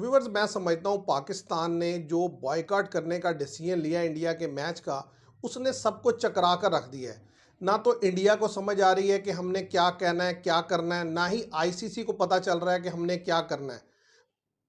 Viewers, मैं समझता हूँ पाकिस्तान ने जो बॉयकॉट करने का डिसीजन लिया इंडिया के मैच का, उसने सबको चकरा कर रख दिया है। ना तो इंडिया को समझ आ रही है कि हमने क्या कहना है, क्या करना है, ना ही आईसीसी को पता चल रहा है कि हमने क्या करना है।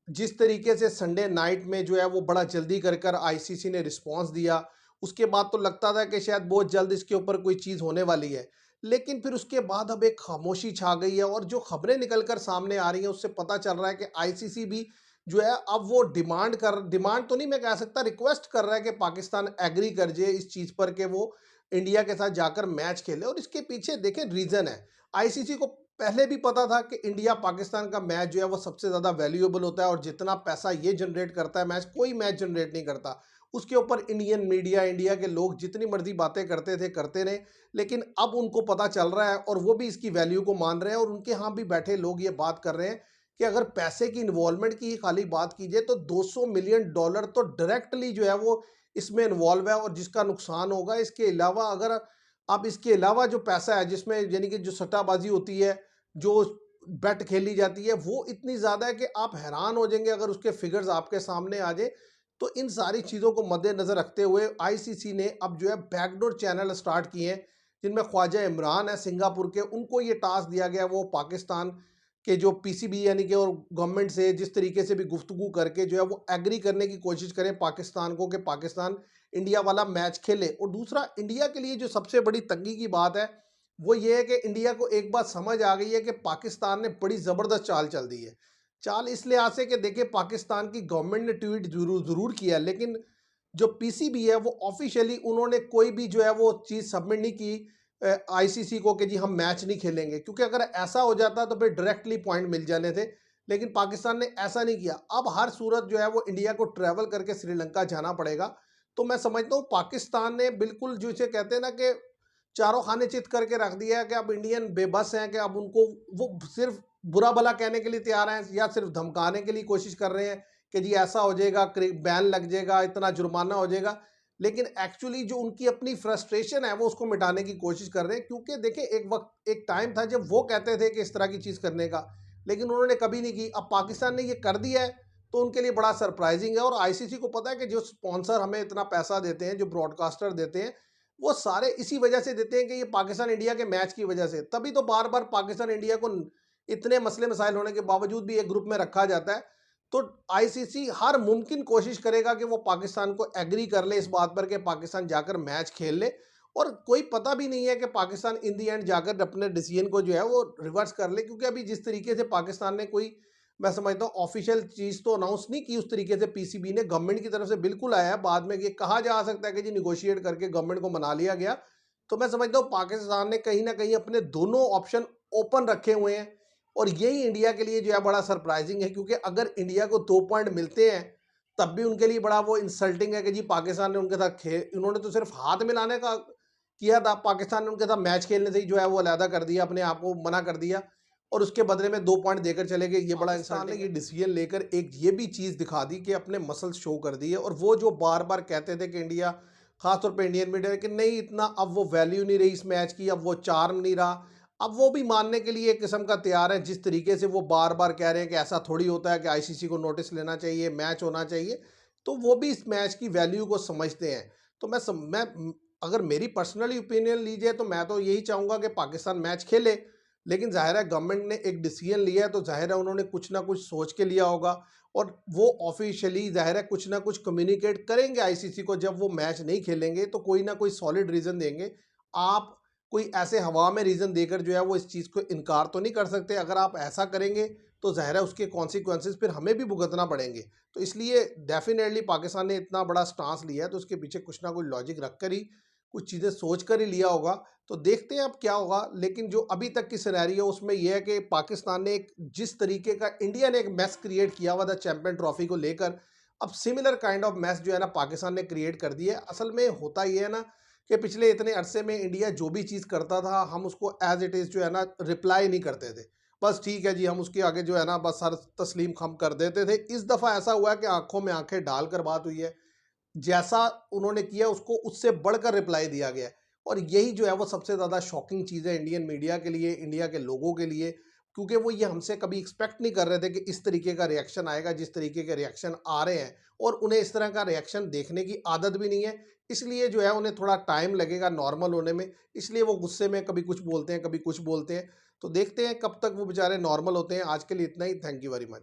जिस तरीके से संडे नाइट में जो है वो बड़ा जल्दी कर कर आईसीसी ने रिस्पांस दिया, उसके बाद तो लगता था कि शायद बहुत जल्द इसके ऊपर कोई चीज़ होने वाली है। लेकिन फिर उसके बाद अब एक खामोशी छा गई है और जो खबरें निकल कर सामने आ रही हैं उससे पता चल रहा है कि आईसीसी भी जो है अब वो डिमांड तो नहीं मैं कह सकता, रिक्वेस्ट कर रहा है कि पाकिस्तान एग्री कर जाए इस चीज़ पर कि वो इंडिया के साथ जाकर मैच खेले। और इसके पीछे देखें रीज़न है, आईसीसी को पहले भी पता था कि इंडिया पाकिस्तान का मैच जो है वो सबसे ज़्यादा वैल्यूएबल होता है और जितना पैसा ये जनरेट करता है मैच कोई मैच जनरेट नहीं करता। उसके ऊपर इंडियन मीडिया, इंडिया के लोग जितनी मर्जी बातें करते थे करते रहे, लेकिन अब उनको पता चल रहा है और वो भी इसकी वैल्यू को मान रहे हैं। और उनके यहाँ भी बैठे लोग ये बात कर रहे हैं कि अगर पैसे की इन्वॉल्वमेंट की ही खाली बात कीजिए तो $200 मिलियन तो डायरेक्टली जो है वो इसमें इन्वॉल्व है और जिसका नुकसान होगा। इसके अलावा अगर आप इसके अलावा जो पैसा है जिसमें यानी कि जो सट्टाबाजी होती है, जो बेट खेली जाती है, वो इतनी ज़्यादा है कि आप हैरान हो जाएंगे अगर उसके फिगर्स आपके सामने आ जाए। तो इन सारी चीज़ों को मद्देनज़र रखते हुए आईसीसी ने अब जो है बैकडोर चैनल स्टार्ट किए हैं, जिनमें ख्वाजा इमरान है सिंगापुर के, उनको ये टास्क दिया गया वो पाकिस्तान के जो पीसीबी यानी कि और गवर्नमेंट से जिस तरीके से भी गुफ्तगू करके जो है वो एग्री करने की कोशिश करें पाकिस्तान को कि पाकिस्तान इंडिया वाला मैच खेले। और दूसरा, इंडिया के लिए जो सबसे बड़ी तंगी की बात है वो ये है कि इंडिया को एक बात समझ आ गई है कि पाकिस्तान ने बड़ी ज़बरदस्त चाल चल दी है। चाल इस लिहाज से कि देखिए पाकिस्तान की गवर्नमेंट ने ट्वीट ज़रूर किया है, लेकिन जो पीसीबी है वो ऑफिशियली उन्होंने कोई भी जो है वो चीज़ सबमिट नहीं की आईसीसी को कि जी हम मैच नहीं खेलेंगे, क्योंकि अगर ऐसा हो जाता तो फिर डायरेक्टली पॉइंट मिल जाने थे। लेकिन पाकिस्तान ने ऐसा नहीं किया। अब हर सूरत जो है वो इंडिया को ट्रैवल करके श्रीलंका जाना पड़ेगा। तो मैं समझता हूँ पाकिस्तान ने बिल्कुल जो इसे कहते हैं ना कि चारों खाने चित करके रख दिया है कि अब इंडियन बेबस हैं कि अब उनको वो सिर्फ बुरा भला कहने के लिए तैयार हैं या सिर्फ धमकाने के लिए कोशिश कर रहे हैं कि जी ऐसा हो जाएगा, बैन लग जाएगा, इतना जुर्माना हो जाएगा। लेकिन एक्चुअली जो उनकी अपनी फ्रस्ट्रेशन है वो उसको मिटाने की कोशिश कर रहे हैं, क्योंकि देखिए एक टाइम था जब वो कहते थे कि इस तरह की चीज़ करने का, लेकिन उन्होंने कभी नहीं की। अब पाकिस्तान ने ये कर दिया है तो उनके लिए बड़ा सरप्राइजिंग है। और आईसीसी को पता है कि जो स्पॉन्सर हमें इतना पैसा देते हैं, जो ब्रॉडकास्टर देते हैं, वो सारे इसी वजह से देते हैं कि ये पाकिस्तान इंडिया के मैच की वजह से। तभी तो बार बार पाकिस्तान इंडिया को इतने मसले मसाइल होने के बावजूद भी एक ग्रुप में रखा जाता है। तो आईसीसी हर मुमकिन कोशिश करेगा कि वो पाकिस्तान को एग्री कर ले इस बात पर कि पाकिस्तान जाकर मैच खेल ले। और कोई पता भी नहीं है कि पाकिस्तान इन दी एंड जाकर अपने डिसीजन को जो है वो रिवर्स कर ले, क्योंकि अभी जिस तरीके से पाकिस्तान ने कोई, मैं समझता हूँ ऑफिशियल चीज़ तो अनाउंस नहीं की उस तरीके से पीसीबी ने, गवर्नमेंट की तरफ से बिल्कुल आया है बाद में ये कहा जा सकता है कि जी निगोशिएट करके गवर्नमेंट को मना लिया गया। तो मैं समझता हूँ पाकिस्तान ने कहीं ना कहीं अपने दोनों ऑप्शन ओपन रखे हुए हैं। और यही इंडिया के लिए जो है बड़ा सरप्राइजिंग है, क्योंकि अगर इंडिया को 2 पॉइंट मिलते हैं तब भी उनके लिए बड़ा वो इंसल्टिंग है कि जी पाकिस्तान ने उनके साथ खेल, उन्होंने तो सिर्फ हाथ मिलाने का किया था, पाकिस्तान ने उनके साथ मैच खेलने से ही जो है वो अलहदा कर दिया, अपने आप को मना कर दिया और उसके बदले में 2 पॉइंट देकर चले गए। ये बड़ा इंसान ने ये डिसीजन लेकर एक ये भी चीज़ दिखा दी कि अपने मसल्स शो कर दिए। और वो जो बार बार कहते थे कि इंडिया, खासतौर पे इंडियन मीडिया, कि नहीं इतना अब वो वैल्यू नहीं रही इस मैच की, अब वो चार्म नहीं रहा, अब वो भी मानने के लिए एक किस्म का तैयार है। जिस तरीके से वो बार बार कह रहे हैं कि ऐसा थोड़ी होता है कि आईसीसी को नोटिस लेना चाहिए, मैच होना चाहिए, तो वो भी इस मैच की वैल्यू को समझते हैं। तो मैं अगर मेरी पर्सनली ओपिनियन लीजिए तो मैं तो यही चाहूँगा कि पाकिस्तान मैच खेले। लेकिन ज़ाहिर है गवर्नमेंट ने एक डिसीजन लिया है तो ज़ाहिर है उन्होंने कुछ ना कुछ सोच के लिया होगा और वो ऑफिशियली ज़ाहिर है कुछ ना कुछ कम्युनिकेट करेंगे आईसीसी को। जब वो मैच नहीं खेलेंगे तो कोई ना कोई सॉलिड रीज़न देंगे। आप कोई ऐसे हवा में रीज़न देकर जो है वो इस चीज़ को इनकार तो नहीं कर सकते। अगर आप ऐसा करेंगे तो ज़ाहिर है उसके कॉन्सिक्वेंसेस फिर हमें भी भुगतना पड़ेंगे। तो इसलिए डेफिनेटली पाकिस्तान ने इतना बड़ा स्टांस लिया है तो उसके पीछे कुछ ना कुछ लॉजिक रख कर ही, कुछ चीज़ें सोच कर ही लिया होगा। तो देखते हैं अब क्या होगा। लेकिन जो अभी तक की सिनेरियो उसमें यह है कि पाकिस्तान ने एक जिस तरीके का इंडिया ने एक मैस क्रिएट किया हुआ था चैंपियन ट्रॉफी को लेकर, अब सिमिलर काइंड ऑफ मैस जो है ना पाकिस्तान ने क्रिएट कर दिया है। असल में होता ये है ना कि पिछले इतने अरसे में इंडिया जो भी चीज़ करता था हम उसको एज इट इज़ जो है ना रिप्लाई नहीं करते थे। बस ठीक है जी, हम उसके आगे जो है ना बस सर तस्लीम खम कर देते थे। इस दफ़ा ऐसा हुआ है कि आंखों में आंखें डालकर बात हुई है। जैसा उन्होंने किया उसको उससे बढ़कर रिप्लाई दिया गया है। और यही जो है वो सबसे ज़्यादा शॉकिंग चीज़ है इंडियन मीडिया के लिए, इंडिया के लोगों के लिए। क्योंकि वो ये हमसे कभी एक्सपेक्ट नहीं कर रहे थे कि इस तरीके का रिएक्शन आएगा, जिस तरीके के रिएक्शन आ रहे हैं, और उन्हें इस तरह का रिएक्शन देखने की आदत भी नहीं है। इसलिए जो है उन्हें थोड़ा टाइम लगेगा नॉर्मल होने में, इसलिए वो गुस्से में कभी कुछ बोलते हैं, कभी कुछ बोलते हैं। तो देखते हैं कब तक वो बेचारे नॉर्मल होते हैं। आज के लिए इतना ही। Thank you very much.